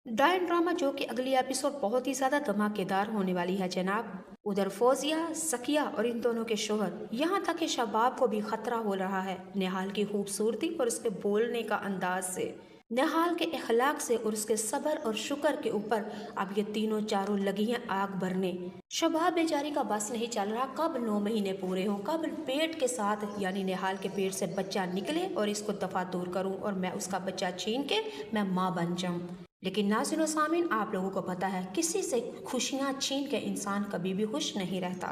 डायन ड्रामा जो कि अगली एपिसोड बहुत ही ज़्यादा धमाकेदार होने वाली है जनाब। उधर फौजिया, सकिया और इन दोनों के शोहर, यहाँ तक कि शबाब को भी खतरा हो रहा है निहाल की खूबसूरती और उसके बोलने का अंदाज से, निहाल के अखलाक से और उसके सब्र और शुक्र के ऊपर। अब ये तीनों चारों लगी हैं आग भरने। शबाब बेचारी का बस नहीं चल रहा, कब 9 महीने पूरे हों, कब पेट के साथ यानी निहाल के पेट से बच्चा निकले और इसको दफा दूर करूं और मैं उसका बच्चा छीन के मैं माँ बन जाऊं। लेकिन नाज़रीन व सामीन, आप लोगों को पता है किसी से खुशियाँ छीन के इंसान कभी भी खुश नहीं रहता।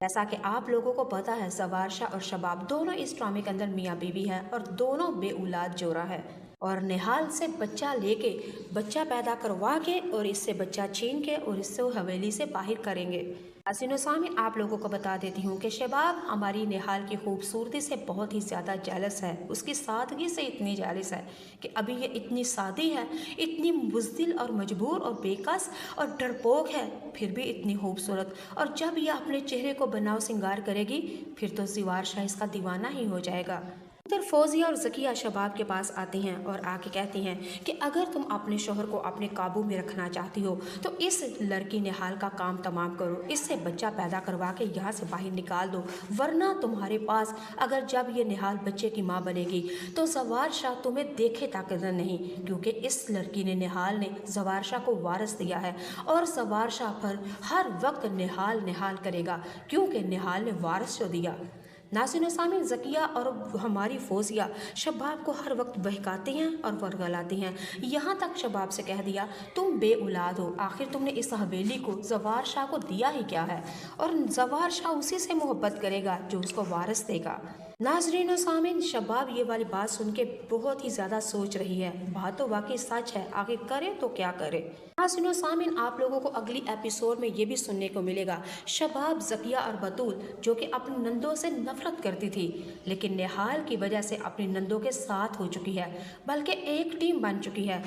जैसा कि आप लोगों को पता है जवार शाह और शबाब दोनों इस ड्रामे के अंदर मियाँ बीवी है और दोनों बेऔलाद जोड़ा है और निहाल से बच्चा लेके, बच्चा पैदा करवा के और इससे बच्चा छीन के और इससे वो हवेली से बाहर करेंगे। नाज़रीन व सामीन, आप लोगों को बता देती हूँ कि शबाब हमारी निहाल की खूबसूरती से बहुत ही ज़्यादा जेलस है, उसकी सादगी से इतनी जेलस है कि अभी ये इतनी सादी है, इतनी बुज़दिल और मजबूर और बेकस और डरपोक है, फिर भी इतनी खूबसूरत। और जब यह अपने चेहरे को बनाव सिंगार करेगी फिर तो ज़वार शाह इसका दीवाना ही हो जाएगा। उधर फौजिया और ज़किया शबाब के पास आती हैं और आके कहती हैं कि अगर तुम अपने शोहर को अपने काबू में रखना चाहती हो तो इस लड़की निहाल का काम तमाम करो, इससे बच्चा पैदा करवा के यहाँ से बाहर निकाल दो, वरना तुम्हारे पास अगर जब ये निहाल बच्चे की माँ बनेगी तो ज़वार शाह तुम्हें देखे तक नहीं, क्योंकि इस लड़की ने निहाल ने ज़वार शाह को वारस दिया है और ज़वार शाह पर हर वक्त निहाल निहाल करेगा क्योंकि निहाल ने वारस जो दिया। नाज़रीन व सामीन, ज़किया और हमारी फौजिया शबाब को हर वक्त बहकाती हैं और वर्गलाती हैं। यहाँ तक शबाब से कह दिया तुम बेऔलाद हो, आखिर तुमने इस हवेली को ज़वार शाह को दिया ही क्या है, और ज़वार शाह उसी से मोहब्बत करेगा जो उसको वारिस देगा। नाज़रीन व सामीन, शबाब ये वाली बात सुन के बहुत ही ज़्यादा सोच रही है, बात तो वाकई सच है, आगे करे तो क्या करे। नाज़रीन व सामीन, आप लोगों को अगली एपिसोड में ये भी सुनने को मिलेगा शबाब, ज़किया और बतूल जो कि अपनी नंदों से नफरत करती थी लेकिन निहाल की वजह से अपनी नंदों के साथ हो चुकी है, बल्कि एक टीम बन चुकी है।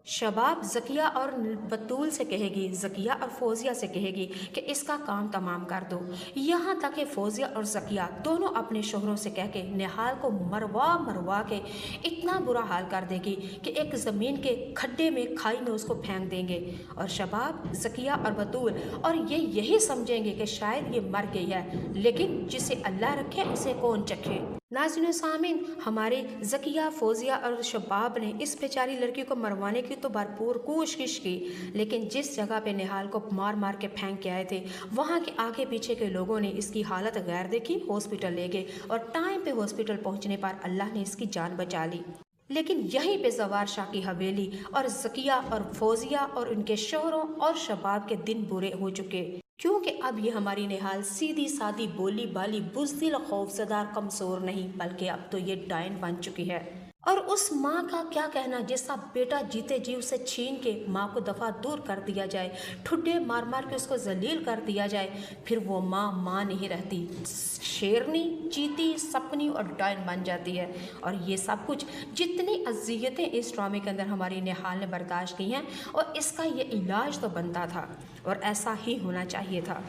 शबाब ज़किया और बतूल से कहेगी, ज़किया और फौजिया से कहेगी कि इसका काम तमाम कर दो। यहाँ तक कि फौजिया और ज़किया दोनों अपने शोहरों से कह के निहाल को मरवा मरवा के इतना बुरा हाल कर देगी कि एक ज़मीन के खड्डे में, खाई में उसको फेंक देंगे। और शबाब, ज़किया और बतूल और ये यही समझेंगे कि शायद ये मर गई है, लेकिन जिसे अल्लाह रखे उसे कौन चखे। नाज़रीन सामीन, हमारे ज़किया, फौजिया और शबाब ने इस बेचारी लड़की को मरवाने की तो भरपूर कोशिश की, लेकिन जिस जगह पे निहाल को मार मार के फेंक के आए थे वहाँ के आगे पीछे के लोगों ने इसकी हालत गैर देखी, हॉस्पिटल ले गए और टाइम पे हॉस्पिटल पहुँचने पर अल्लाह ने इसकी जान बचा ली। लेकिन यहीं पे ज़वार शाह की हवेली और ज़किया और फौजिया और उनके शोहरों और शबाब के दिन बुरे हो चुके, क्योंकि अब ये हमारी निहाल सीधी सादी बोली बाली बुज़दिल खौफज़दा कमज़ोर नहीं, बल्कि अब तो ये डायन बन चुकी है। और उस माँ का क्या कहना जिसका बेटा जीते जी उसे छीन के माँ को दफ़ा दूर कर दिया जाए, ठुड्डे मार मार के उसको जलील कर दिया जाए, फिर वो माँ माँ नहीं रहती, शेरनी, चीती, सपनी और डायन बन जाती है। और ये सब कुछ, जितनी अज़ियतें इस ड्रामे के अंदर हमारी निहाल ने बर्दाश्त की हैं, और इसका ये इलाज तो बनता था और ऐसा ही होना चाहिए था,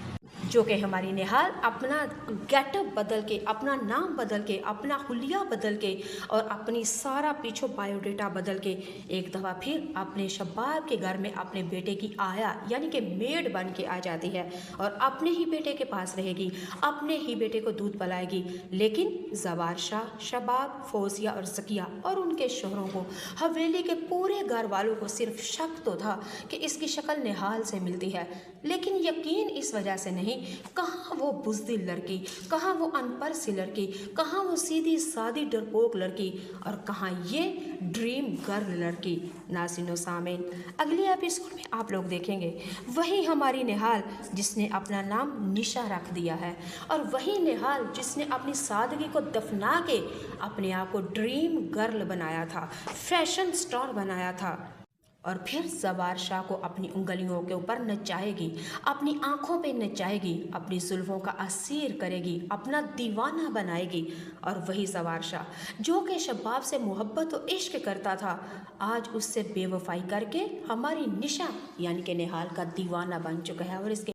जो कि हमारी निहाल अपना गेटअप बदल के, अपना नाम बदल के, अपना हुलिया बदल के और अपनी सारा पीछे बायोडेटा बदल के एक दफ़ा फिर अपने शबाब के घर में अपने बेटे की आया यानी कि मेड बन के आ जाती है और अपने ही बेटे के पास रहेगी, अपने ही बेटे को दूध पिलाएगी। लेकिन ज़वार शाह, शबाब, फौजिया और ज़किया और उनके शोहरों को, हवेली के पूरे घर वालों को सिर्फ शक तो था कि इसकी शक्ल निहाल से मिलती है, लेकिन यकीन इस वजह से नहीं, कहाँ वो बुज़दिल लड़की, कहाँ वो अनपढ़ सी लड़की, कहाँ वो सीधी सादी डरपोक लड़की और कहाँ ये ड्रीम गर्ल लड़की। नाज़रीन व सामीन, अगली एपिसोड में आप लोग देखेंगे वही हमारी निहाल जिसने अपना नाम निशा रख दिया है और वही निहाल जिसने अपनी सादगी को दफना के अपने आप को ड्रीम गर्ल बनाया था, फैशन स्टार बनाया था, और फिर ज़वार शाह को अपनी उंगलियों के ऊपर नचाएगी, अपनी आँखों पे नचाएगी, अपनी जुल्फ़ों का असीर करेगी, अपना दीवाना बनाएगी। और वही ज़वार शाह जो कि शबाब से मोहब्बत और इश्क करता था, आज उससे बेवफाई करके हमारी निशा यानी कि निहाल का दीवाना बन चुका है। और इसके